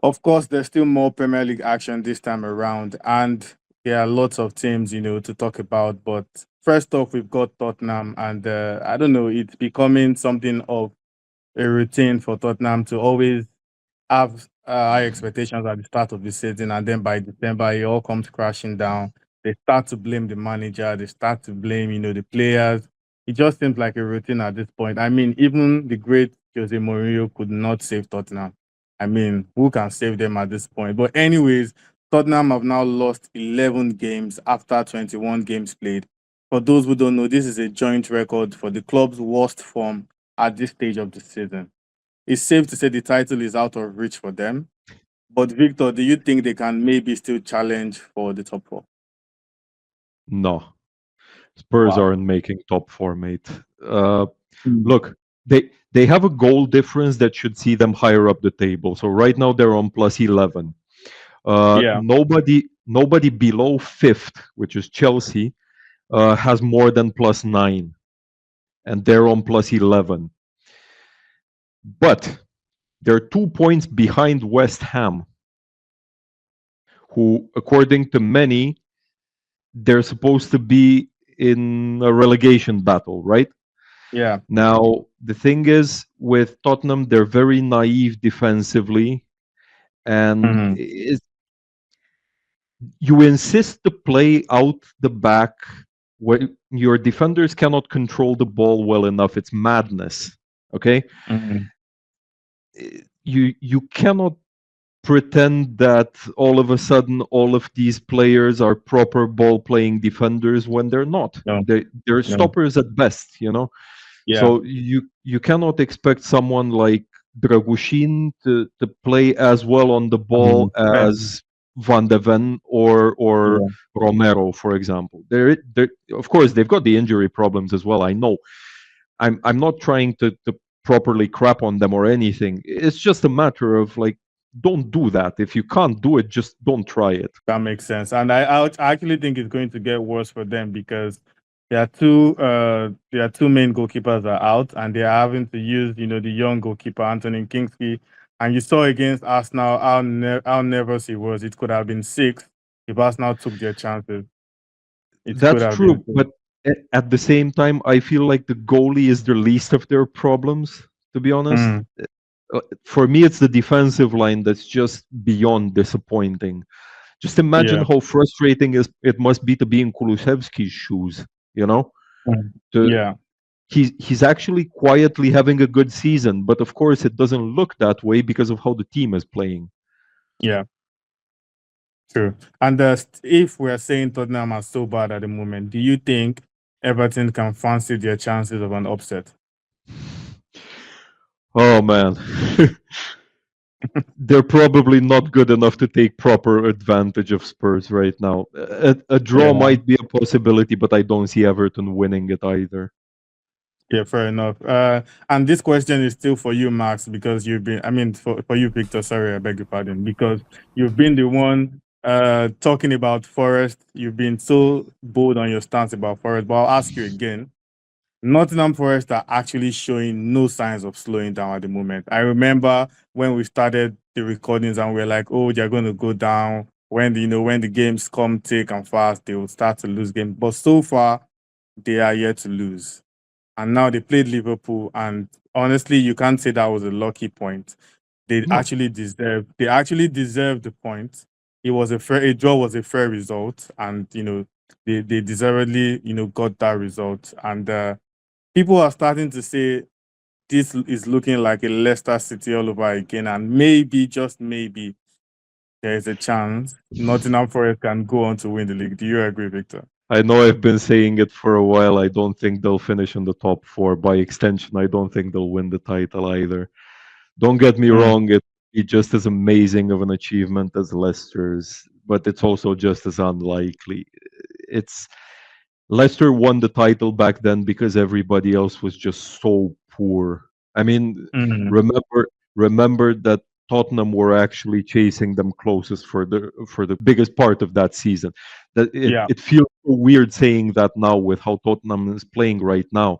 Of course, there's still more Premier League action this time around, and there are lots of teams, to talk about. But first off, we've got Tottenham, and I don't know, it's becoming something of a routine for Tottenham to always have high expectations at the start of the season, and then by December, it all comes crashing down. They start to blame the manager, they start to blame, the players. It just seems like a routine at this point. I mean, even the great Jose Mourinho could not save Tottenham. I mean, who can save them at this point? But anyways, Tottenham have now lost 11 games after 21 games played. For those who don't know, this is a joint record for the club's worst form at this stage of the season. It's safe to say the title is out of reach for them. But Victor, do you think they can maybe still challenge for the top four? No, Spurs Wow. aren't making top four, mate. Mm. Look, they have a goal difference that should see them higher up the table. So right now they're on plus 11. Yeah. Nobody below fifth, which is Chelsea, has more than plus 9, and they're on plus 11. But they're 2 points behind West Ham, who, according to many, they're supposed to be in a relegation battle, right? Yeah. Now, the thing is with Tottenham, they're very naive defensively, and Hmm. you insist to play out the back when your defenders cannot control the ball well enough. It's madness. Okay, Hmm. you cannot pretend that all of a sudden all of these players are proper ball playing defenders when they're not. No. They're No. stoppers at best, Yeah. So you cannot expect someone like Dragushin to play as well on the ball And as Van de Ven or yeah. Romero, for example. They're of course they've got the injury problems as well. I know. I'm not trying to properly crap on them or anything. It's just a matter of like, don't do that. If you can't do it, just don't try it. That makes sense. And I actually think it's going to get worse for them because their two main goalkeepers are out and they're having to use, the young goalkeeper Anthony Kingsley. And you saw against Arsenal how nervous he was. It could have been six if Arsenal took their chances. It could That's have been true, six. but at the same time, I feel like the goalie is the least of their problems. To be honest, Mm, for me, it's the defensive line that's just beyond disappointing. Just imagine yeah. how frustrating it must be to be in Kulusevski's shoes. You know, Mm, to yeah. he's actually quietly having a good season, but of course, it doesn't look that way because of how the team is playing. Yeah. True. And if we're saying Tottenham are so bad at the moment, do you think Everton can fancy their chances of an upset? Oh man. They're probably not good enough to take proper advantage of Spurs right now. A draw Yeah. might be a possibility, but I don't see Everton winning it either. Yeah, fair enough. And this question is still for you, Max, because I mean, for you, Victor, sorry, I beg your pardon, because you've been the one talking about Forest. You've been so bold on your stance about Forest, but I'll ask you again. Nottingham Forest are actually showing no signs of slowing down at the moment. I remember when we started the recordings and we're like, oh, they're going to go down. When the games come thick and fast, they will start to lose games. But so far, they are yet to lose. And now they played Liverpool, and honestly, you can't say that was a lucky point. No, They actually deserved the point. A draw was a fair result, and they deservedly got that result. And people are starting to say this is looking like a Leicester City all over again, and maybe, just maybe, there is a chance Nottingham Forest can go on to win the league. Do you agree, Victor? I know I've been saying it for a while. I don't think they'll finish in the top four. By extension, I don't think they'll win the title either. Don't get me Mm, wrong, it's just as amazing of an achievement as Leicester's, but it's also just as unlikely. It's Leicester won the title back then because everybody else was just so poor. I mean, mm, remember that Tottenham were actually chasing them closest for the biggest part of that season. That yeah. it feels so weird saying that now with how Tottenham is playing right now.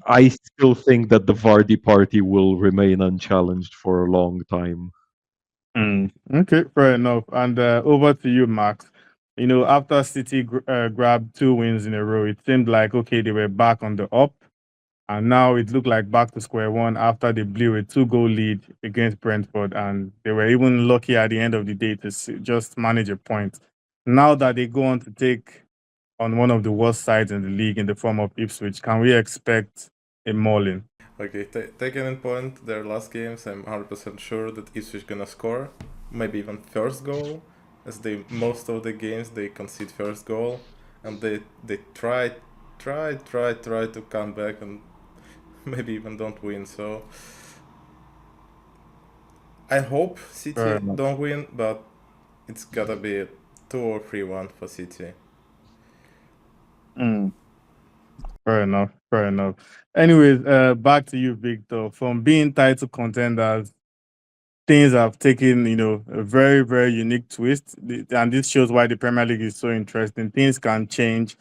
I still think that the Vardy party will remain unchallenged for a long time. Okay, fair enough. And over to you, Max. After City grabbed 2 wins in a row, it seemed like okay, they were back on the up, and now it looked like back to square one after they blew a 2-goal lead against Brentford, and they were even lucky at the end of the day to just manage a point. Now that they go on to take on one of the worst sides in the league in the form of Ipswich, can we expect a mauling? Okay, taking in point their last games, I'm 100% sure that Ipswich gonna score, maybe even first goal, as they most of the games they concede first goal, and they try to come back and maybe even don't win. So I hope Fair City enough. don't win, but it's gotta be 2 or 3-1 for City. Mm, fair enough. Fair enough. Anyways, back to you, Victor. From being title contenders, things have taken, a very, very unique twist. And this shows why the Premier League is so interesting. Things can change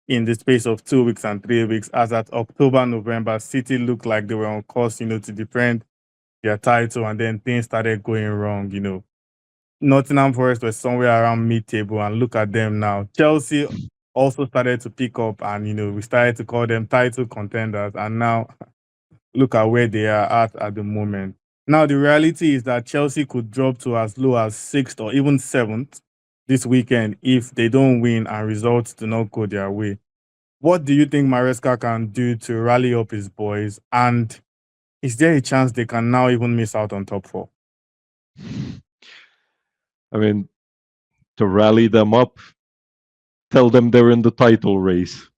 in the space of 2 weeks and 3 weeks. As at October, November, City looked like they were on course, to defend their title, and then things started going wrong. Nottingham Forest was somewhere around mid-table, and look at them now. Chelsea also started to pick up, and we started to call them title contenders, and now look at where they are at the moment. Now the reality is that Chelsea could drop to as low as sixth or even seventh this weekend if they don't win and results do not go their way. What do you think Maresca can do to rally up his boys? And is there a chance they can now even miss out on top four? I mean, to rally them up, tell them they're in the title race.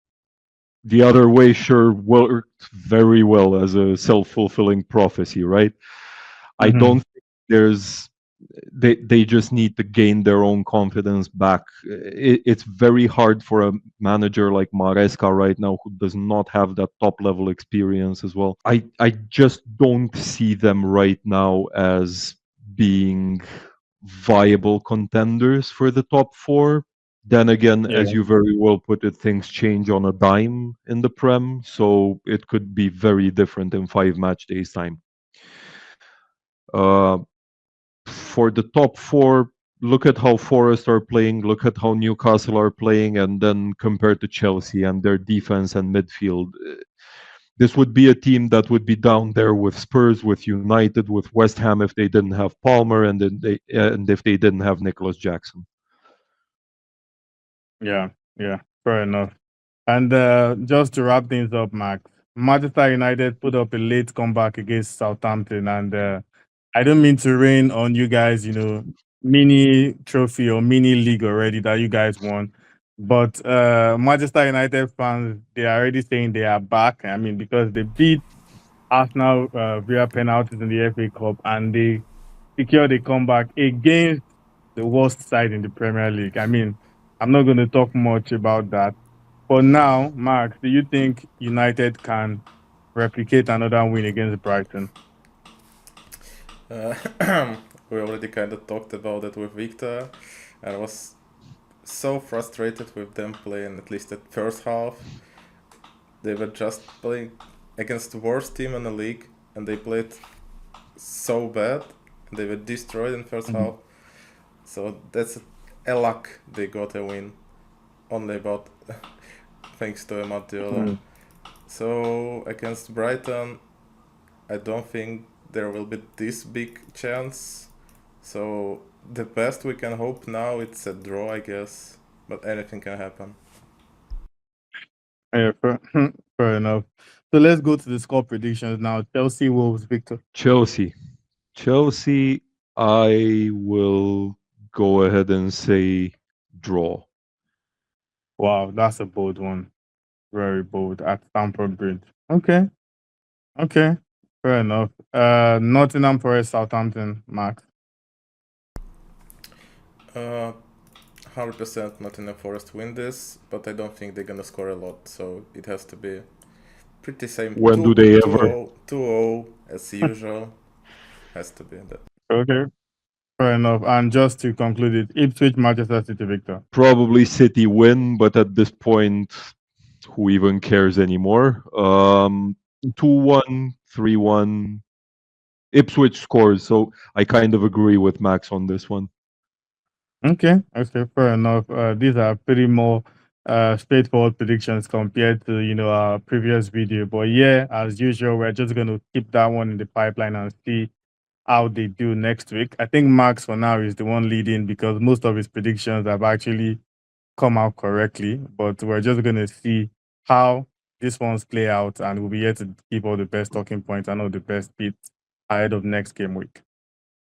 The other way sure worked very well as a self-fulfilling prophecy, right? I Mm-hmm. don't think there's they just need to gain their own confidence back. It's very hard for a manager like Maresca right now who does not have that top level experience as well. I just don't see them right now as being viable contenders for the top four. Then again, as Yeah. you very well put it, things change on a dime in the Prem, so it could be very different in 5 match days time. Uh, for the top four, look at how Forest are playing, look at how Newcastle are playing, and then compare to Chelsea and their defense and midfield. This would be a team that would be down there with Spurs, with United, with West Ham if they didn't have Palmer and if they didn't have Nicholas Jackson. Yeah, yeah, fair enough. And just to wrap things up, Max, Manchester United put up a late comeback against Southampton, and I don't mean to rain on you guys, mini trophy or mini league already that you guys won, but Manchester United fans they are already saying they are back. I mean, because they beat Arsenal via penalties in the FA Cup, and they secured a comeback against the worst side in the Premier League. I mean, I'm not going to talk much about that. For now, Max, do you think United can replicate another win against Brighton? Uh, we already kind of talked about it with Victor. I was so frustrated with them playing at least the first half. They were just playing against the worst team in the league, and they played so bad. They were destroyed in first Mhm. half. So that's a luck they got a win. Only about thanks to Amatiola. Mhm. So against Brighton, I don't think there will be this big chance. So the best we can hope now it's a draw, I guess. But anything can happen. Yeah, fair, fair enough. So let's go to the score predictions now. Chelsea Wolves, Victor. Chelsea. Chelsea, I will go ahead and say draw. Wow, that's a bold one. Very bold at Stamford Bridge. Okay, okay, fair enough. Nottingham Forest, Southampton, Max. 100% Nottingham Forest win this, but I don't think they're gonna score a lot. So it has to be pretty same When do 2 they 2 ever? 0 2-0 as usual. Has to be that. Okay, fair enough. And just to conclude it, Ipswich, Manchester City, Victor. Probably City win, but at this point, who even cares anymore? 2-1, 3-1, Ipswich scores. So I kind of agree with Max on this one. Okay, okay, fair enough. These are pretty more straightforward predictions compared to our previous video. But yeah, as usual, we're just going to keep that one in the pipeline and see how they do next week. I think Max for now is the one leading because most of his predictions have actually come out correctly. But we're just going to see how these ones play out, and we'll be here to keep all the best talking points and all the best bits ahead of next game week.